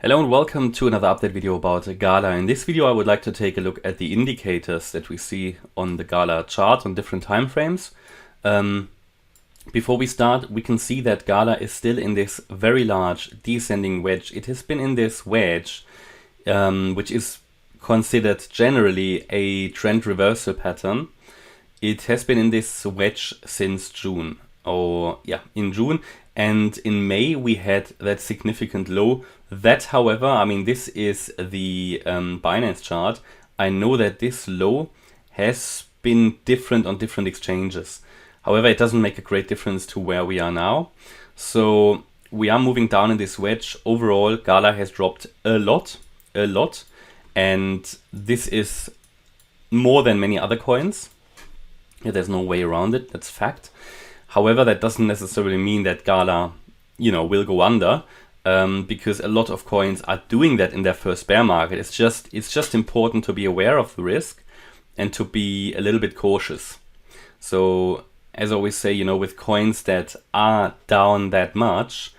Hello and welcome to another update video about GALA. In this video I would like to take a look at the indicators that we see on the GALA chart on different time frames. Before we start, we can see that GALA is still in this very large descending wedge. It has been in this wedge, which is considered generally a trend reversal pattern. It has been in this wedge since June, in June. And in May we had that significant low. That, however, I mean, this is the Binance chart. I know that this low has been different on different exchanges. However, it doesn't make a great difference to where we are now. So we are moving down in this wedge. Overall, GALA has dropped a lot. And this is more than many other coins. Yeah, there's no way around it, that's fact. However, that doesn't necessarily mean that GALA, will go under, because a lot of coins are doing that in their first bear market. It's just important to be aware of the risk and to be a little bit cautious. So, as I always say, with coins that are down that much,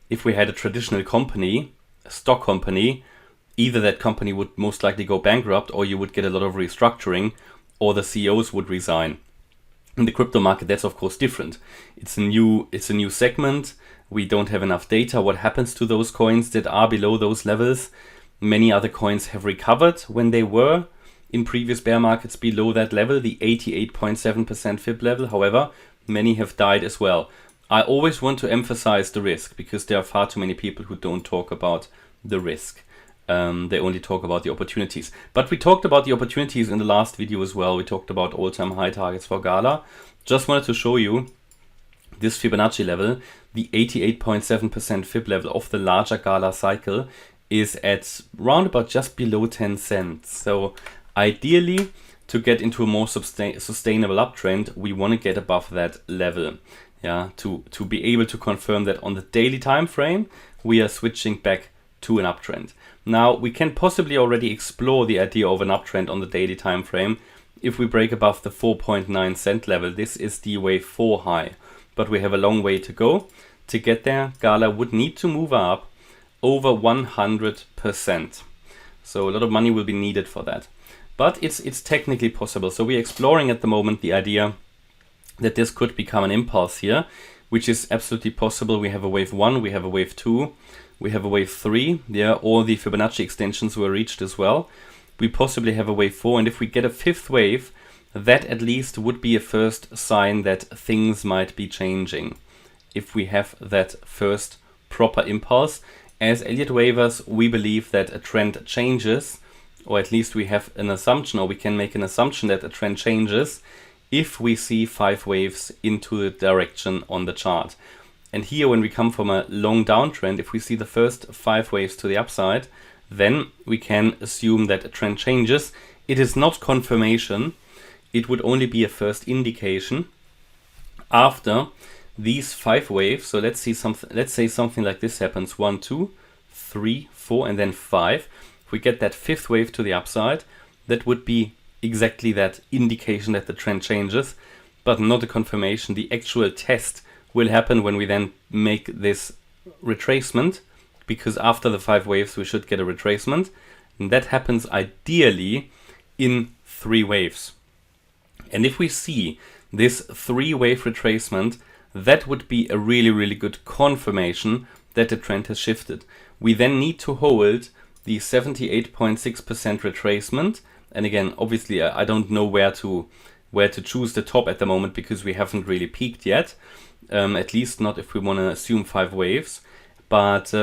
if we had a traditional company, a stock company, either that company would most likely go bankrupt, or you would get a lot of restructuring, or the CEOs would resign. In the crypto market, that's of course different. It's a new segment. We don't have enough data. What happens to those coins that are below those levels? Many other coins have recovered when they were in previous bear markets below that level, the 88.7% Fib level. However, many have died as well. I always want to emphasize the risk because there are far too many people who don't talk about the risk. They only talk about the opportunities. But we talked about the opportunities in the last video as well. We talked about all-time high targets for GALA. Just wanted to show you this Fibonacci level, the 88.7% Fib level of the larger GALA cycle is at round about just below 10 cents. So ideally, to get into a more sustainable uptrend, we want to get above that level. Yeah, to be able to confirm that on the daily time frame, we are switching back to an uptrend. Now, we can possibly already explore the idea of an uptrend on the daily time frame if we break above the 4.9 cent level. This is the wave 4 high, but we have a long way to go. To get there, GALA would need to move up over 100%. So a lot of money will be needed for that. But it's technically possible. So we're exploring at the moment the idea that this could become an impulse here, which is absolutely possible. We have a wave 1, we have a wave 2. We have a wave 3, all the Fibonacci extensions were reached as well. We possibly have a wave 4, and if we get a fifth wave, that at least would be a first sign that things might be changing. If we have that first proper impulse, as Elliott waivers, we believe that a trend changes, or at least we have an assumption, or we can make an assumption that a trend changes if we see 5 waves into the direction on the chart. And here, when we come from a long downtrend, if we see the first 5 waves to the upside, then we can assume that a trend changes. It is not confirmation. It would only be a first indication after these 5 waves. So let's say something like this happens: 1, 2, 3, 4, and then 5. If we get that 5th wave to the upside, that would be exactly that indication that the trend changes, but not a confirmation. The actual test will happen when we then make this retracement, because after the 5 waves we should get a retracement, and that happens ideally in 3 waves. And if we see this 3-wave retracement, that would be a really good confirmation that the trend has shifted. We then need to hold the 78.6% retracement, and again, obviously I don't know where to choose the top at the moment because we haven't really peaked yet. At least not if we want to assume 5 waves. But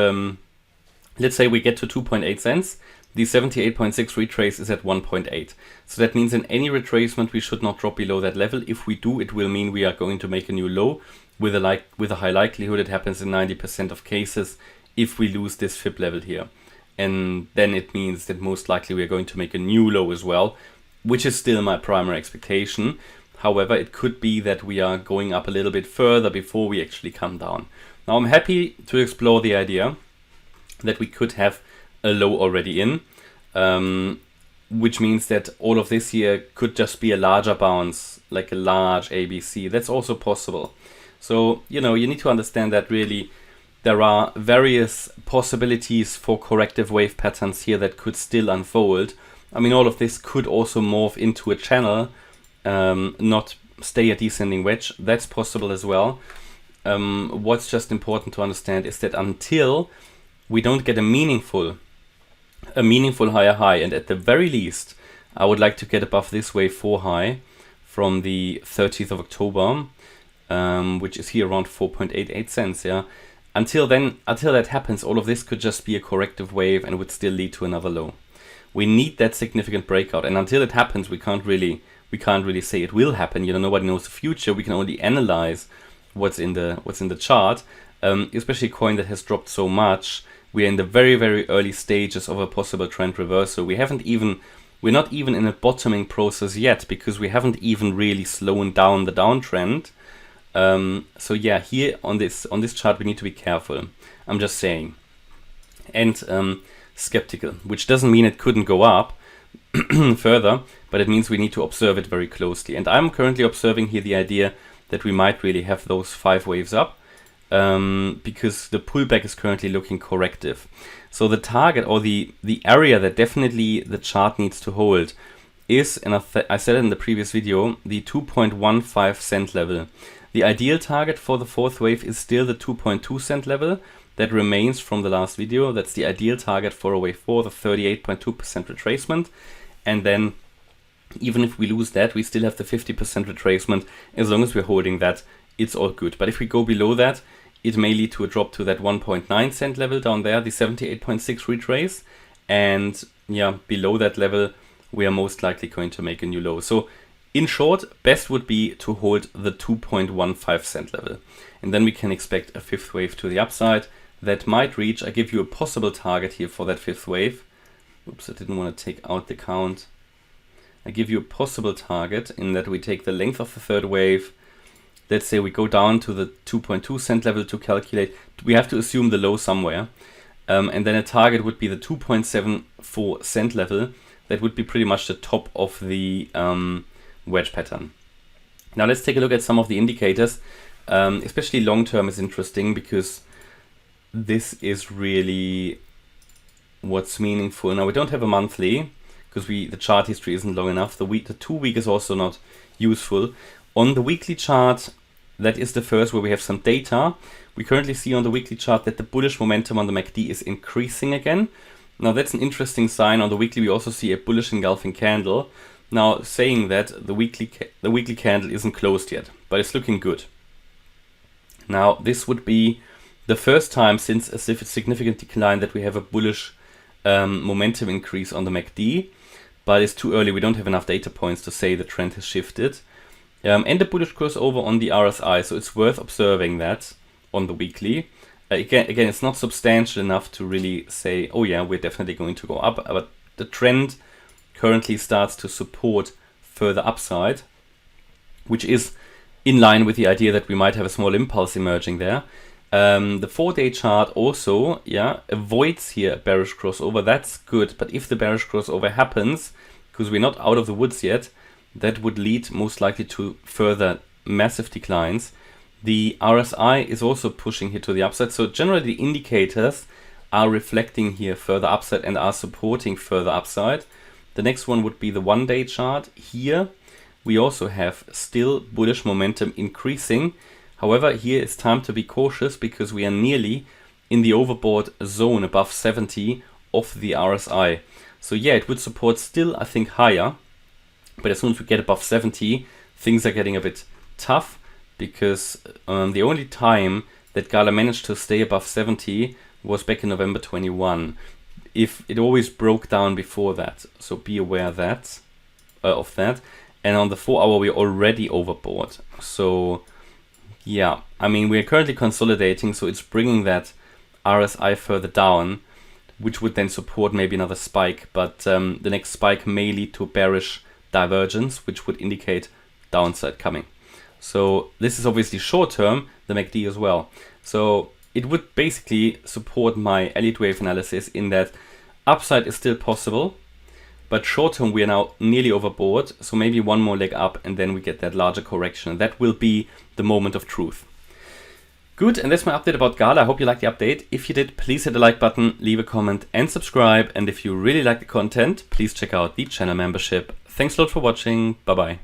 let's say we get to 2.8 cents. The 78.6 retrace is at 1.8. So that means in any retracement we should not drop below that level. If we do, it will mean we are going to make a new low with a high likelihood. It happens in 90% of cases if we lose this Fib level here. And then it means that most likely we are going to make a new low as well, which is still my primary expectation. However, it could be that we are going up a little bit further before we actually come down. Now, I'm happy to explore the idea that we could have a low already in, which means that all of this here could just be a larger bounce, like a large ABC. That's also possible. So, you need to understand that really there are various possibilities for corrective wave patterns here that could still unfold. I mean, all of this could also morph into a channel, not stay a descending wedge. That's possible as well. What's just important to understand is that until we don't get a meaningful higher high, and at the very least, I would like to get above this wave 4 high from the 30th of October, which is here around 4.88 cents. Yeah. Until that happens, all of this could just be a corrective wave and would still lead to another low. We need that significant breakout, and until it happens, we can't really say it will happen. You know, nobody knows the future. We can only analyze what's in the chart. Especially a coin that has dropped so much. We're in the very, very early stages of a possible trend reversal. We're not even in a bottoming process yet, because we haven't even really slowed down the downtrend. So yeah, here on this chart we need to be careful. I'm just saying, and skeptical, which doesn't mean it couldn't go up further, but it means we need to observe it very closely. And I'm currently observing here the idea that we might really have those 5 waves up, because the pullback is currently looking corrective. So the target, or the area that definitely the chart needs to hold, is, and I said it in the previous video, the 2.15 cent level. The ideal target for the 4th wave is still the 2.2 cent level. That remains from the last video. That's the ideal target for a wave 4, the 38.2% retracement. And then even if we lose that, we still have the 50% retracement. As long as we're holding that, it's all good. But if we go below that, it may lead to a drop to that 1.9 cent level down there, the 78.6 retrace. And yeah, below that level, we are most likely going to make a new low. So in short, best would be to hold the 2.15 cent level. And then we can expect a 5th wave to the upside that might reach. I give you a possible target here for that 5th wave. Oops, I didn't want to take out the count. I give you a possible target in that we take the length of the 3rd wave. Let's say we go down to the 2.2 cent level to calculate. We have to assume the low somewhere. And then a target would be the 2.74 cent level. That would be pretty much the top of the wedge pattern. Now let's take a look at some of the indicators. Especially long term is interesting, because this is really what's meaningful. Now we don't have a monthly, because the chart history isn't long enough. The 2 week is also not useful. On the weekly chart, that is the first where we have some data. We currently see on the weekly chart that the bullish momentum on the MACD is increasing again. Now that's an interesting sign. On the weekly we also see a bullish engulfing candle. Now saying that, the weekly candle isn't closed yet, but it's looking good. Now this would be the first time since a significant decline that we have a bullish momentum increase on the MACD, but it's too early. We don't have enough data points to say the trend has shifted. And a bullish crossover on the RSI, so it's worth observing that on the weekly. Again, it's not substantial enough to really say, oh yeah, we're definitely going to go up, but the trend currently starts to support further upside, which is in line with the idea that we might have a small impulse emerging there. The 4-day chart also, avoids here a bearish crossover. That's good, but if the bearish crossover happens, because we're not out of the woods yet, that would lead most likely to further massive declines. The RSI is also pushing here to the upside. So generally the indicators are reflecting here further upside and are supporting further upside. The next one would be the 1-day chart. Here we also have still bullish momentum increasing. However, here it's time to be cautious, because we are nearly in the overbought zone above 70 of the RSI. So yeah, it would support still, I think, higher. But as soon as we get above 70, things are getting a bit tough, because the only time that GALA managed to stay above 70 was back in November 21. If it always broke down before that, so be aware of that. And on the 4-hour, we're already overbought. So yeah, I mean, we're currently consolidating, so it's bringing that RSI further down, which would then support maybe another spike. But the next spike may lead to bearish divergence, which would indicate downside coming. So this is obviously short term, the MACD as well. So it would basically support my Elliott wave analysis in that upside is still possible, but short term we are now nearly overbought. So maybe one more leg up and then we get that larger correction. That will be the moment of truth. Good, and that's my update about GALA. I hope you liked the update. If you did, please hit the like button, leave a comment and subscribe. And if you really like the content, please check out the channel membership. Thanks a lot for watching. Bye-bye.